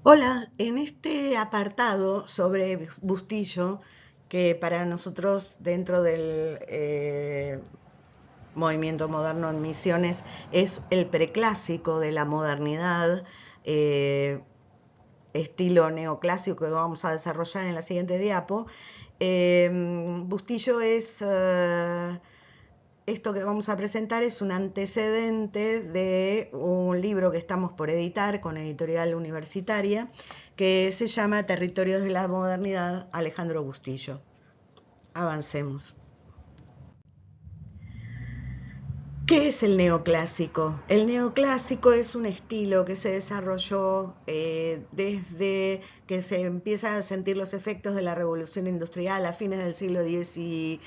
Hola, en este apartado sobre Bustillo, que para nosotros dentro del movimiento moderno en Misiones es el preclásico de la modernidad, eh, estilo neoclásico que vamos a desarrollar en la siguiente diapo. Bustillo es esto que vamos a presentar es un antecedente de un libro que estamos por editar con editorial universitaria que se llama Territorios de la Modernidad, Alejandro Bustillo. Avancemos. ¿Qué es el neoclásico? El neoclásico es un estilo que se desarrolló desde que se empiezan a sentir los efectos de la revolución industrial a fines del siglo XVIII,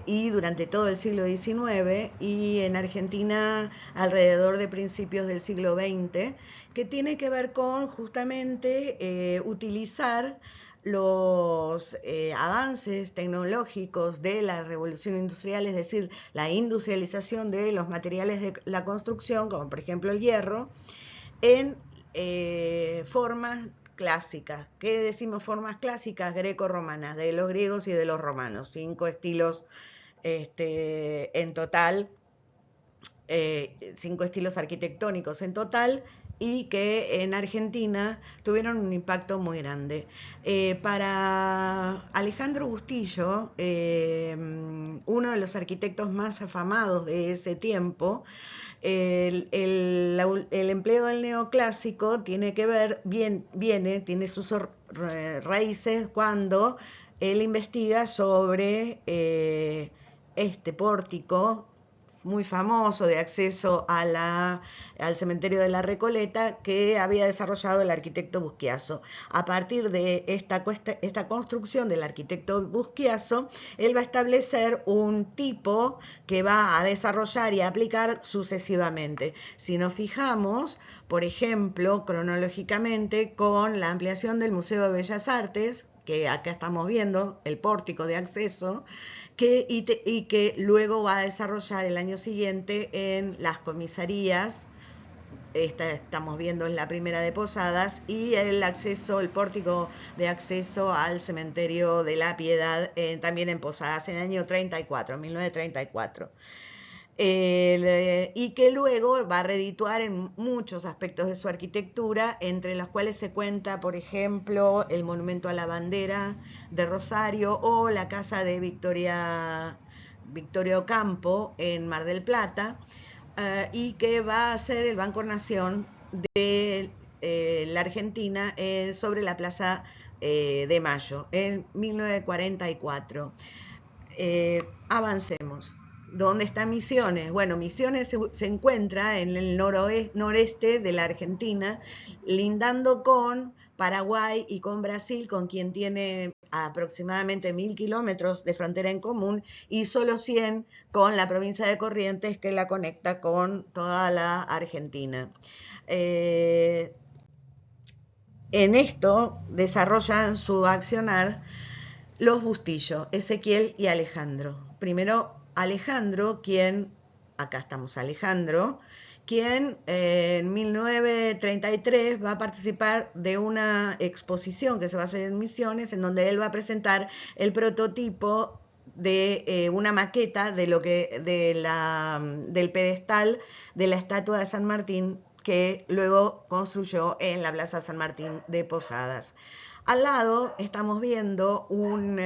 y durante todo el siglo XIX, y en Argentina alrededor de principios del siglo XX, que tiene que ver con justamente utilizar los avances tecnológicos de la revolución industrial, es decir, la industrialización de los materiales de la construcción, como por ejemplo el hierro, en formas clásicas. ¿Qué decimos formas clásicas? Greco-romanas, de los griegos y de los romanos. 5 estilos en total, 5 estilos arquitectónicos en total, y que en Argentina tuvieron un impacto muy grande. Para Alejandro Bustillo, uno de los arquitectos más afamados de ese tiempo, el empleo del neoclásico tiene que ver, tiene sus raíces cuando él investiga sobre este pórtico muy famoso de acceso al cementerio de la Recoleta que había desarrollado el arquitecto Busquiazo. A partir de esta construcción del arquitecto Busquiazo, él va a establecer un tipo que va a desarrollar y aplicar sucesivamente. Si nos fijamos, por ejemplo, cronológicamente, con la ampliación del Museo de Bellas Artes, que acá estamos viendo, el pórtico de acceso, y que luego va a desarrollar el año siguiente en las comisarías. Estamos viendo en la primera de Posadas, y el pórtico de acceso al cementerio de la Piedad, también en Posadas, en el año 34, 1934. Y que luego va a redituar en muchos aspectos de su arquitectura, entre los cuales se cuenta, por ejemplo, el monumento a la bandera de Rosario o la casa de Victoria Ocampo en Mar del Plata, y que va a ser el Banco Nación de la Argentina sobre la Plaza de Mayo en 1944. Avancemos. ¿Dónde está Misiones? Bueno, Misiones se encuentra en el noreste de la Argentina, lindando con Paraguay y con Brasil, con quien tiene aproximadamente 1000 kilómetros de frontera en común, y solo 100 con la provincia de Corrientes, que la conecta con toda la Argentina. En esto desarrollan su accionar los Bustillo, Ezequiel y Alejandro. Primero Alejandro, acá estamos Alejandro, quien en 1933 va a participar de una exposición que se va a hacer en Misiones, en donde él va a presentar el prototipo de una maqueta del pedestal de la estatua de San Martín, que luego construyó en la Plaza San Martín de Posadas. Al lado estamos viendo un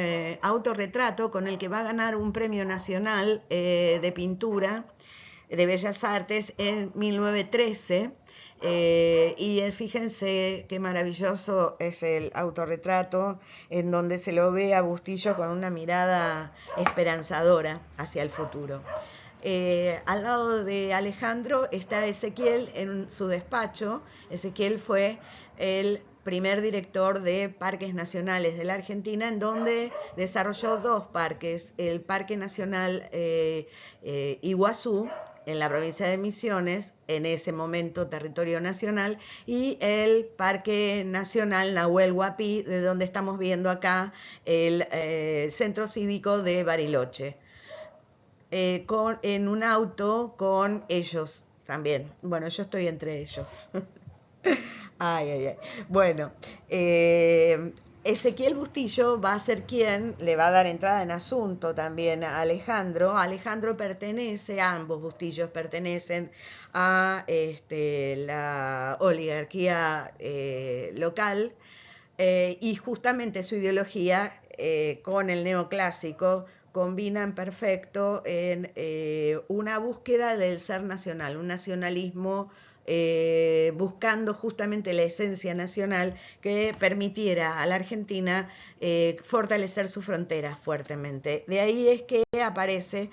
autorretrato con el que va a ganar un premio nacional de pintura de Bellas Artes en 1913. Y fíjense qué maravilloso es el autorretrato, en donde se lo ve a Bustillo con una mirada esperanzadora hacia el futuro. Al lado de Alejandro está Ezequiel en su despacho. Ezequiel fue el primer director de Parques Nacionales de la Argentina, en donde desarrolló 2 parques: el Parque Nacional Iguazú, en la provincia de Misiones, en ese momento territorio nacional, y el Parque Nacional Nahuel Huapi, de donde estamos viendo acá el Centro Cívico de Bariloche. En un auto con ellos también. Bueno, yo estoy entre ellos. Ay, ay, ay. Bueno, Ezequiel Bustillo va a ser quien le va a dar entrada en asunto también a Alejandro. Alejandro pertenece, ambos Bustillos pertenecen a la oligarquía local, y justamente su ideología con el neoclásico combinan perfecto en una búsqueda del ser nacional, un nacionalismo buscando justamente la esencia nacional que permitiera a la Argentina fortalecer sus fronteras fuertemente. De ahí es que aparece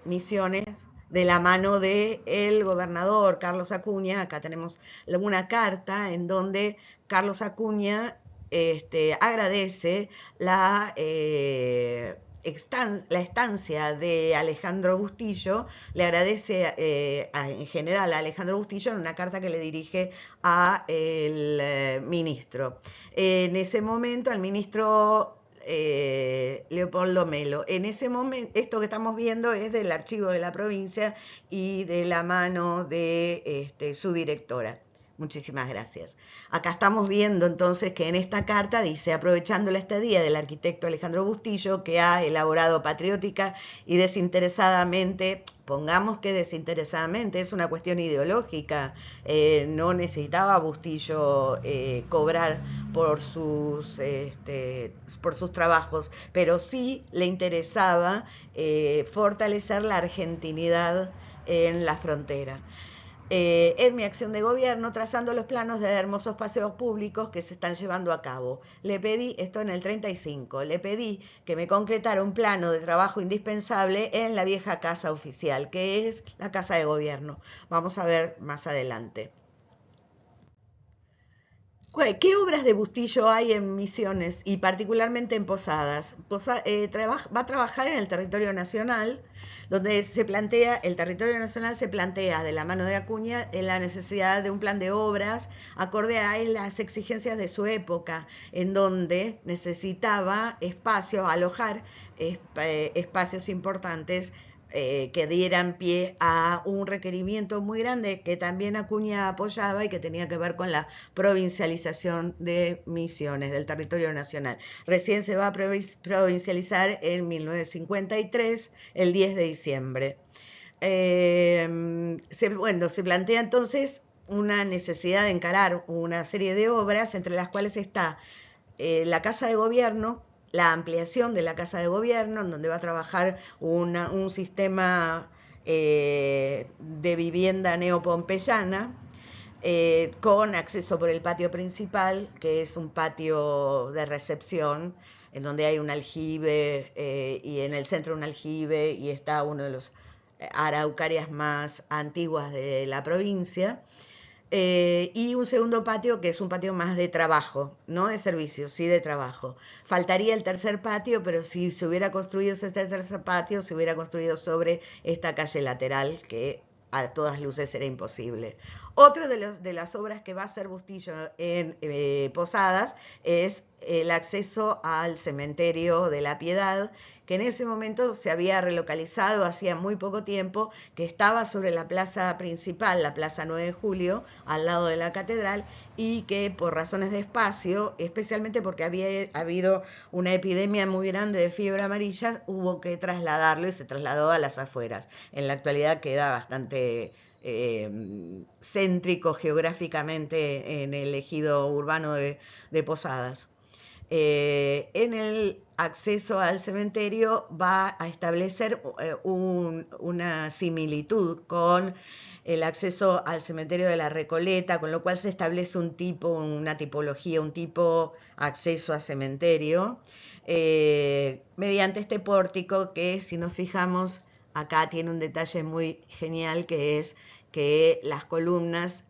Misiones de la mano del gobernador Carlos Acuña. Acá tenemos una carta en donde Carlos Acuña agradece la estancia de Alejandro Bustillo, le agradece en general a Alejandro Bustillo en una carta que le dirige a el ministro. En ese momento, al ministro Leopoldo Melo. En ese momento, esto que estamos viendo es del archivo de la provincia y de la mano de su directora. Muchísimas gracias. Acá estamos viendo entonces que en esta carta dice: aprovechando la estadía del arquitecto Alejandro Bustillo, que ha elaborado patriótica y desinteresadamente, pongamos que desinteresadamente, es una cuestión ideológica, no necesitaba Bustillo cobrar por sus trabajos, pero sí le interesaba fortalecer la argentinidad en la frontera. En mi acción de gobierno, trazando los planos de hermosos paseos públicos que se están llevando a cabo. Le pedí, esto en el 35, le pedí que me concretara un plano de trabajo indispensable en la vieja casa oficial, que es la casa de gobierno. Vamos a ver más adelante. ¿Qué obras de Bustillo hay en Misiones y particularmente en Posadas? Va a trabajar en el territorio nacional, donde el territorio nacional se plantea de la mano de Acuña en la necesidad de un plan de obras acorde a las exigencias de su época, en donde necesitaba alojar espacios importantes que dieran pie a un requerimiento muy grande que también Acuña apoyaba y que tenía que ver con la provincialización de Misiones, del territorio nacional. Recién se va a provincializar en 1953, el 10 de diciembre. Se plantea entonces una necesidad de encarar una serie de obras, entre las cuales está la Casa de Gobierno, la ampliación de la Casa de Gobierno, en donde va a trabajar un sistema de vivienda neopompeyana, con acceso por el patio principal, que es un patio de recepción, en donde hay un aljibe y en el centro un aljibe, y está uno de los araucarias más antiguas de la provincia. Y un segundo patio que es un patio más de trabajo, no de servicios, sí de trabajo. Faltaría el tercer patio, pero si se hubiera construido ese tercer patio, se hubiera construido sobre esta calle lateral, que a todas luces era imposible. Otra de las obras que va a hacer Bustillo en Posadas es el acceso al cementerio de la Piedad, que en ese momento se había relocalizado hacía muy poco tiempo, que estaba sobre la plaza principal, la plaza 9 de Julio, al lado de la catedral, y que por razones de espacio, especialmente porque había habido una epidemia muy grande de fiebre amarilla, hubo que trasladarlo y se trasladó a las afueras. En la actualidad queda bastante céntrico geográficamente en el ejido urbano de Posadas. En el acceso al cementerio va a establecer una similitud con el acceso al cementerio de la Recoleta, con lo cual se establece una tipología, un tipo acceso a cementerio, mediante este pórtico que, si nos fijamos, acá tiene un detalle muy genial, que es que las columnas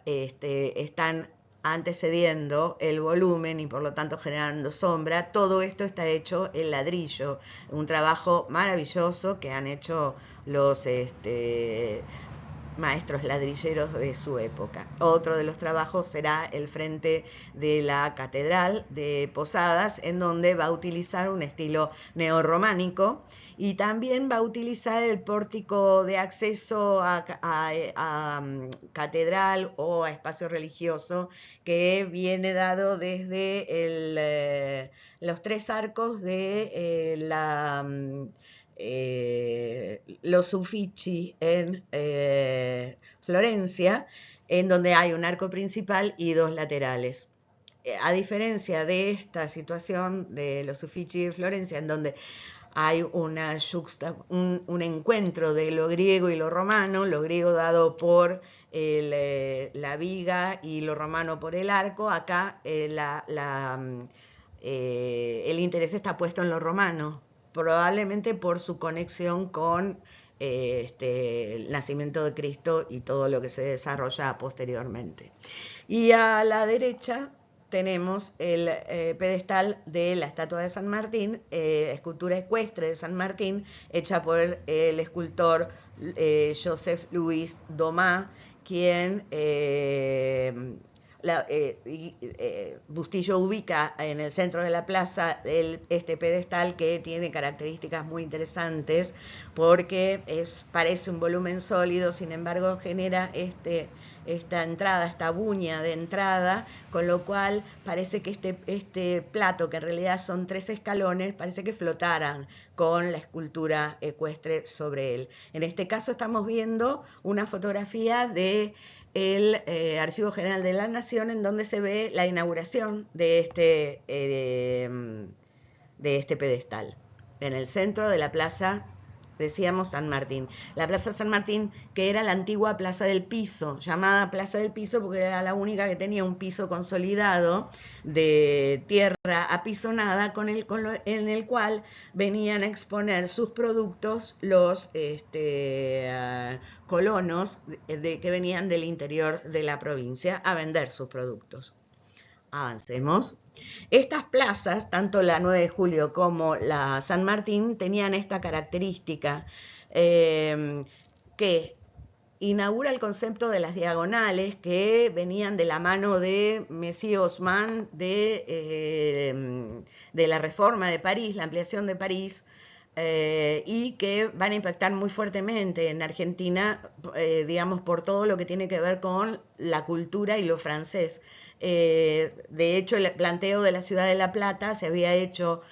están antecediendo el volumen y por lo tanto generando sombra. Todo esto está hecho en ladrillo, un trabajo maravilloso que han hecho los maestros ladrilleros de su época. Otro de los trabajos será el frente de la Catedral de Posadas, en donde va a utilizar un estilo neorrománico y también va a utilizar el pórtico de acceso a catedral o a espacio religioso, que viene dado desde los tres arcos de los Uffizi en Florencia, en donde hay un arco principal y dos laterales. A diferencia de esta situación de los Uffizi de Florencia, en donde hay un encuentro de lo griego y lo romano, lo griego dado por la viga y lo romano por el arco. Acá el interés está puesto en lo romano, probablemente por su conexión con el nacimiento de Cristo y todo lo que se desarrolla posteriormente. Y a la derecha tenemos el pedestal de la estatua de San Martín, escultura ecuestre de San Martín, hecha por el escultor Joseph Louis Domas, quien Bustillo ubica en el centro de la plaza este pedestal, que tiene características muy interesantes porque parece un volumen sólido, sin embargo genera esta entrada, esta buña de entrada, con lo cual parece que este plato, que en realidad son 3 escalones, parece que flotaran con la escultura ecuestre sobre él. En este caso estamos viendo una fotografía de el Archivo General de la Nación, en donde se ve la inauguración de este pedestal, en el centro de la plaza, decíamos, San Martín. La Plaza San Martín, que era la antigua Plaza del Piso, llamada Plaza del Piso porque era la única que tenía un piso consolidado de tierra apisonada, en el cual venían a exponer sus productos los colonos que venían del interior de la provincia a vender sus productos. Avancemos. Estas plazas, tanto la 9 de Julio como la San Martín, tenían esta característica que inaugura el concepto de las diagonales, que venían de la mano de Messier Haussmann de la Reforma de París, la ampliación de París, y que van a impactar muy fuertemente en Argentina, digamos, por todo lo que tiene que ver con la cultura y lo francés. De hecho, el planteo de la ciudad de La Plata se había hecho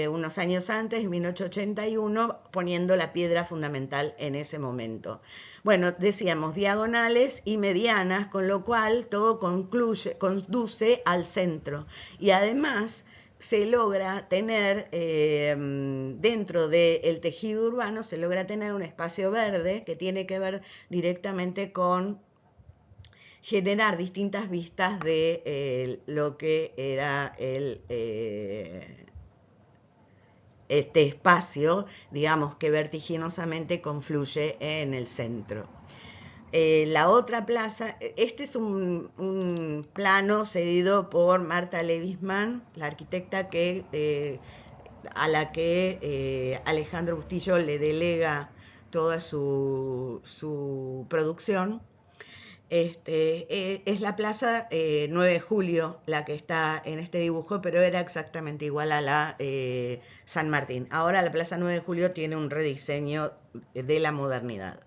unos años antes, en 1881, poniendo la piedra fundamental en ese momento. Bueno, decíamos diagonales y medianas, con lo cual todo conduce al centro. Y además se logra tener, dentro del tejido urbano, se logra tener un espacio verde que tiene que ver directamente con generar distintas vistas de lo que era este espacio, digamos, que vertiginosamente confluye en el centro. La otra plaza, este es un plano cedido por Marta Lewisman, la arquitecta a la que Alejandro Bustillo le delega toda su producción. Es la plaza 9 de Julio la que está en este dibujo, pero era exactamente igual a la San Martín. Ahora la plaza 9 de Julio tiene un rediseño de la modernidad.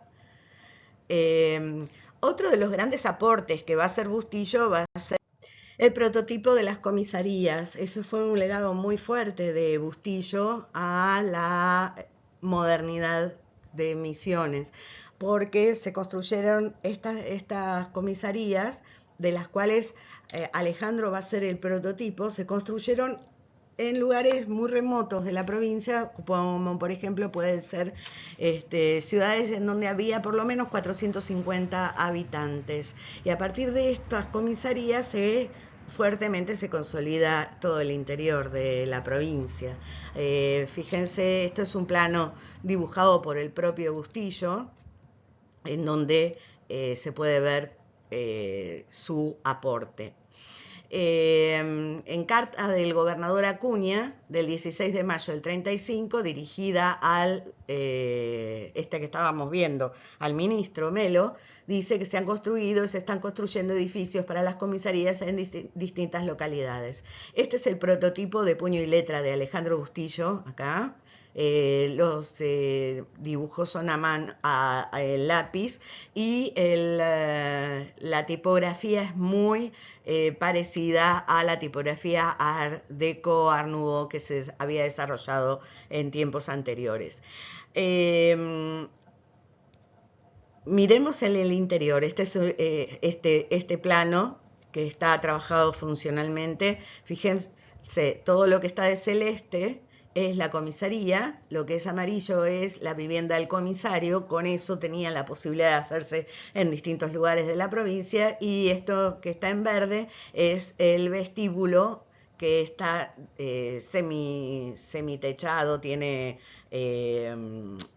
Otro de los grandes aportes que va a hacer Bustillo va a ser el prototipo de las comisarías. Ese fue un legado muy fuerte de Bustillo a la modernidad de Misiones, porque se construyeron estas comisarías, de las cuales Alejandro va a ser el prototipo. Se construyeron en lugares muy remotos de la provincia, como por ejemplo pueden ser ciudades en donde había por lo menos 450 habitantes. Y a partir de estas comisarías fuertemente se consolida todo el interior de la provincia. Fíjense, esto es un plano dibujado por el propio Bustillo, en donde se puede ver su aporte. En carta del gobernador Acuña, del 16 de mayo del 35, dirigida al, que estábamos viendo, al ministro Melo, dice que se han construido y se están construyendo edificios para las comisarías en distintas localidades. Este es el prototipo de puño y letra de Alejandro Bustillo, acá. Los dibujos son a mano, el lápiz, y la tipografía es muy parecida a la tipografía Art Deco, Art Nouveau, que se había desarrollado en tiempos anteriores. Miremos en el interior. Este es este plano que está trabajado funcionalmente. Fíjense, todo lo que está de celeste es la comisaría, lo que es amarillo es la vivienda del comisario. Con eso tenía la posibilidad de hacerse en distintos lugares de la provincia, y esto que está en verde es el vestíbulo, que está semitechado, tiene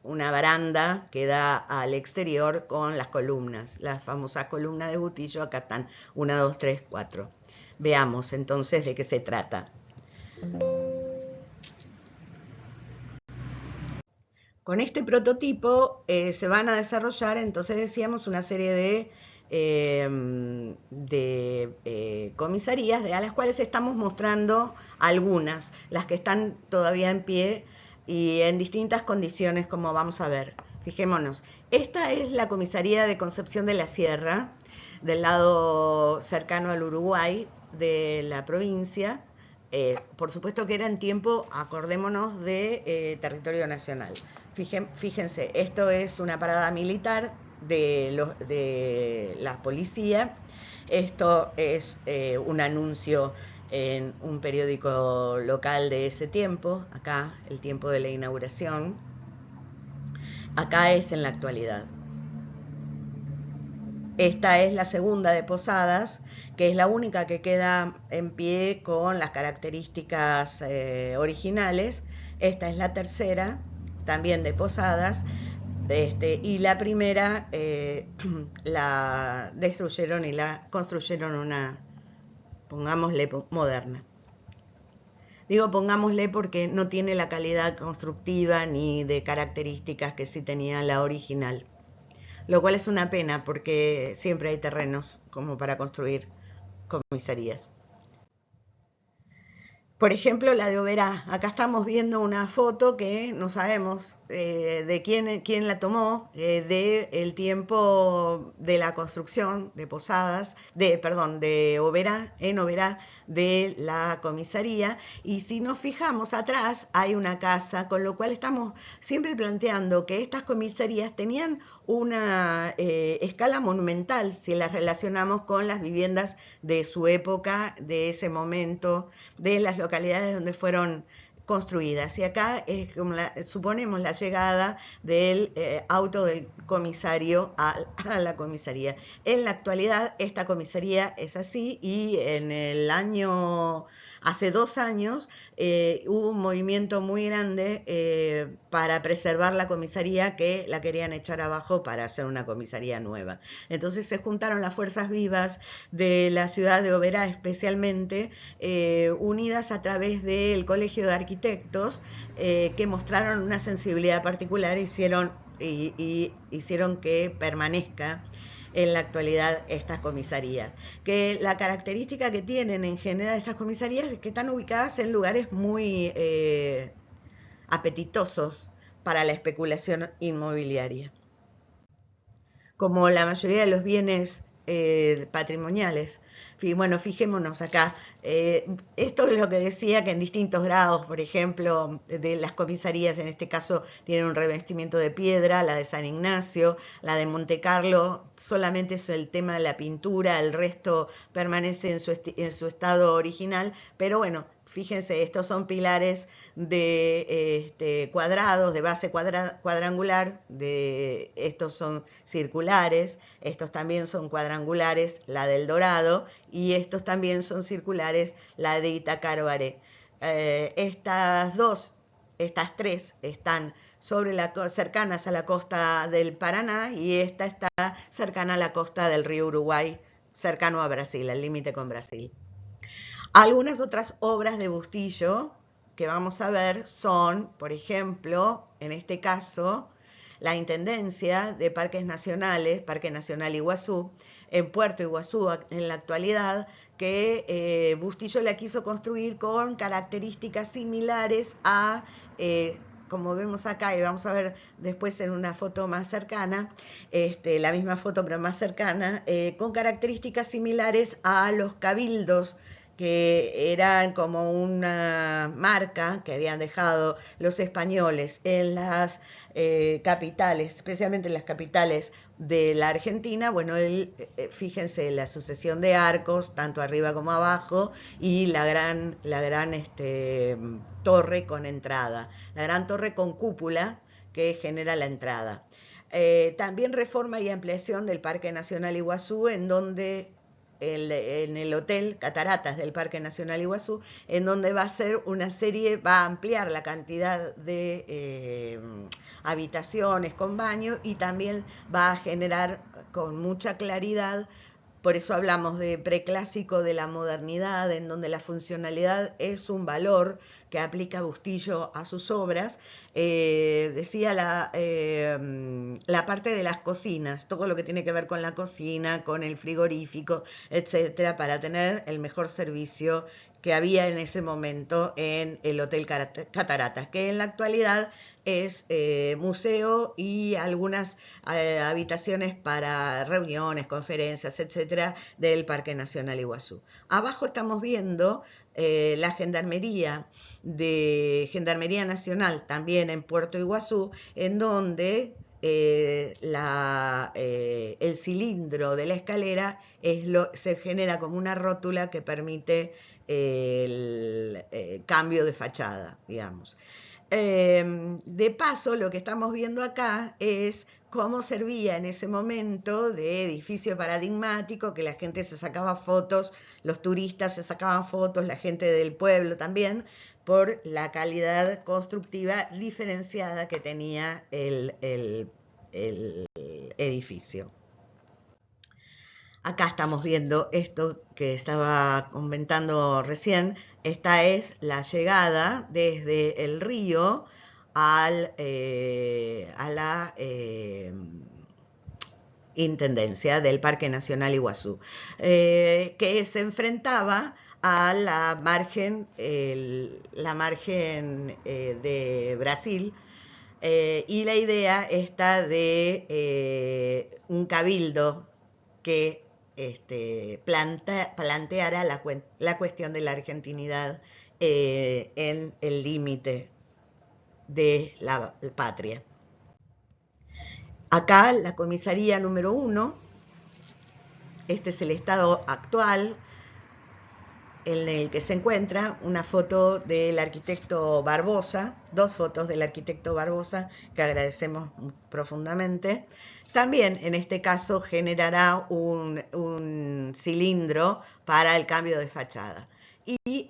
una baranda que da al exterior con las columnas, las famosas columnas de Bustillo. Acá están 1, 2, 3, 4. Veamos entonces de qué se trata. Con este prototipo se van a desarrollar, entonces decíamos, una serie de comisarías, a las cuales estamos mostrando algunas, las que están todavía en pie y en distintas condiciones, como vamos a ver. Fijémonos, esta es la comisaría de Concepción de la Sierra, del lado cercano al Uruguay de la provincia. Por supuesto que era en tiempo, acordémonos, de territorio nacional. Fíjense, esto es una parada militar de la policía. Esto es un anuncio en un periódico local de ese tiempo. Acá, el tiempo de la inauguración. Acá es en la actualidad. Esta es la segunda de Posadas, que es la única que queda en pie con las características originales. Esta es la tercera, también de Posadas, y la primera la destruyeron y la construyeron una, pongámosle, moderna. Digo pongámosle porque no tiene la calidad constructiva ni de características que sí tenía la original. Lo cual es una pena, porque siempre hay terrenos como para construir comisarías. Por ejemplo, la de Oberá. Acá estamos viendo una foto que no sabemos de quién la tomó, del tiempo de la construcción de Posadas, de Oberá, en Oberá, de la comisaría. Y si nos fijamos atrás, hay una casa, con lo cual estamos siempre planteando que estas comisarías tenían una escala monumental si las relacionamos con las viviendas de su época, de ese momento, de las localidades donde fueron construidas. Y acá es como suponemos la llegada del auto del comisario a la comisaría. En la actualidad esta comisaría es así, y en el año, hace 2 años, hubo un movimiento muy grande para preservar la comisaría, que la querían echar abajo para hacer una comisaría nueva. Entonces se juntaron las fuerzas vivas de la ciudad de Oberá, especialmente, unidas a través del Colegio de Arquitectos, que mostraron una sensibilidad particular y hicieron que permanezca en la actualidad estas comisarías. Que la característica que tienen en general estas comisarías es que están ubicadas en lugares muy apetitosos para la especulación inmobiliaria, como la mayoría de los bienes patrimoniales. Bueno, fijémonos acá. Esto es lo que decía, que en distintos grados, por ejemplo, de las comisarías, en este caso tienen un revestimiento de piedra, la de San Ignacio, la de Monte Carlo, solamente es el tema de la pintura, el resto permanece en su estado original, pero bueno, fíjense, estos son pilares de cuadrados, de base cuadrangular, estos son circulares, estos también son cuadrangulares, la del Dorado, y estos también son circulares, la de Itacaroaré. Estas tres están cercanas a la costa del Paraná, y esta está cercana a la costa del río Uruguay, cercano a Brasil, al límite con Brasil. Algunas otras obras de Bustillo que vamos a ver son, por ejemplo, en este caso, la Intendencia de Parques Nacionales, Parque Nacional Iguazú, en Puerto Iguazú en la actualidad, que Bustillo la quiso construir con características similares a, como vemos acá, y vamos a ver después en una foto más cercana, la misma foto pero más cercana, con características similares a los cabildos, que eran como una marca que habían dejado los españoles en las capitales, especialmente en las capitales de la Argentina. Bueno, fíjense, la sucesión de arcos, tanto arriba como abajo, y la gran torre con entrada, la gran torre con cúpula que genera la entrada. También reforma y ampliación del Parque Nacional Iguazú, en donde en el Hotel Cataratas del Parque Nacional Iguazú, en donde va a ser una serie, va a ampliar la cantidad de habitaciones con baño, y también va a generar con mucha claridad. Por eso hablamos de preclásico de la modernidad, en donde la funcionalidad es un valor que aplica Bustillo a sus obras. Decía la parte de las cocinas, todo lo que tiene que ver con la cocina, con el frigorífico, etcétera, para tener el mejor servicio que había en ese momento en el Hotel Cataratas, que en la actualidad es museo y algunas habitaciones para reuniones, conferencias, etcétera, del Parque Nacional Iguazú. Abajo estamos viendo la Gendarmería Nacional, también en Puerto Iguazú, en donde el cilindro de la escalera se genera como una rótula que permite el cambio de fachada, digamos. De paso, lo que estamos viendo acá es cómo servía en ese momento de edificio paradigmático, que la gente se sacaba fotos, los turistas se sacaban fotos, la gente del pueblo también, por la calidad constructiva diferenciada que tenía el edificio. Acá estamos viendo esto que estaba comentando recién. Esta es la llegada desde el río a la Intendencia del Parque Nacional Iguazú, que se enfrentaba a la margen de Brasil, y la idea está de un cabildo que planteara la cuestión de la argentinidad en el límite de la patria. Acá la comisaría número 1, este es el estado actual en el que se encuentra una foto del arquitecto Barbosa, 2 fotos del arquitecto Barbosa que agradecemos profundamente. También en este caso generará un cilindro para el cambio de fachada. Y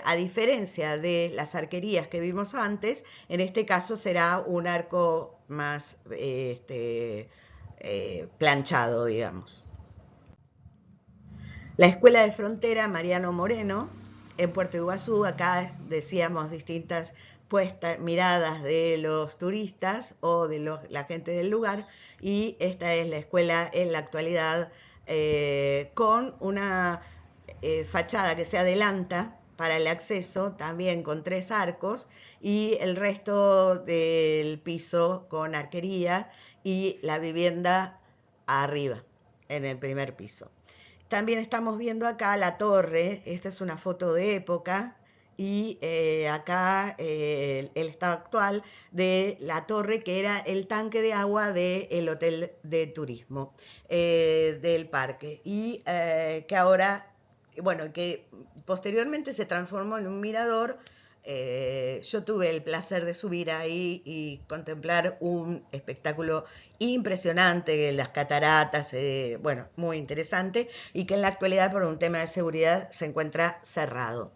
a diferencia de las arquerías que vimos antes, en este caso será un arco más planchado, digamos. La Escuela de Frontera Mariano Moreno, en Puerto Iguazú. Acá decíamos distintas miradas de los turistas o de la gente del lugar, y esta es la escuela en la actualidad, con una fachada que se adelanta para el acceso, también con 3 arcos, y el resto del piso con arquería, y la vivienda arriba, en el primer piso. También estamos viendo acá la torre. Esta es una foto de época, y acá el estado actual de la torre, que era el tanque de agua del hotel de turismo del parque, y que ahora, bueno, que posteriormente se transformó en un mirador. Yo tuve el placer de subir ahí y contemplar un espectáculo impresionante, las cataratas, bueno, muy interesante, y que en la actualidad, por un tema de seguridad, se encuentra cerrado.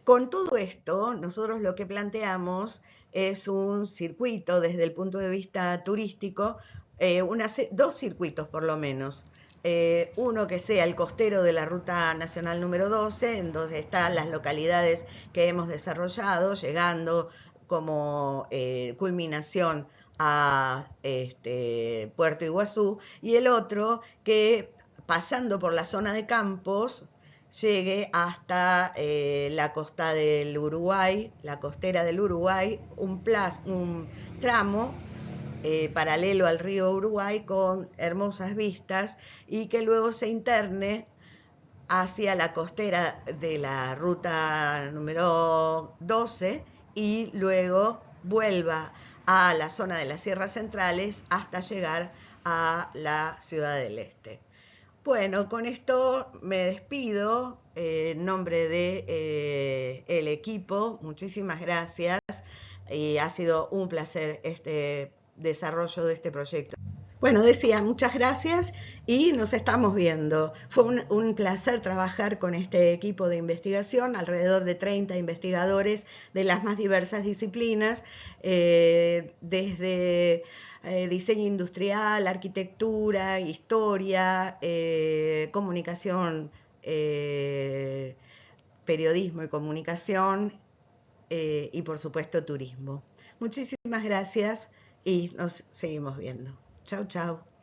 Con todo esto, nosotros lo que planteamos es un circuito desde el punto de vista turístico, 2 circuitos por lo menos. uno que sea el costero de la Ruta Nacional número 12, en donde están las localidades que hemos desarrollado, llegando como culminación a Puerto Iguazú, y el otro que, pasando por la zona de Campos, llegue hasta la costa del Uruguay, la costera del Uruguay, un tramo paralelo al río Uruguay con hermosas vistas, y que luego se interne hacia la costera de la ruta número 12 y luego vuelva a la zona de las Sierras Centrales hasta llegar a la Ciudad del Este. Bueno, con esto me despido en nombre de el equipo. Muchísimas gracias y ha sido un placer este desarrollo de este proyecto. Bueno, decía, muchas gracias y nos estamos viendo. Fue un placer trabajar con este equipo de investigación, alrededor de 30 investigadores de las más diversas disciplinas, desde diseño industrial, arquitectura, historia, comunicación, periodismo y comunicación, y por supuesto turismo. Muchísimas gracias y nos seguimos viendo. Chau, chau.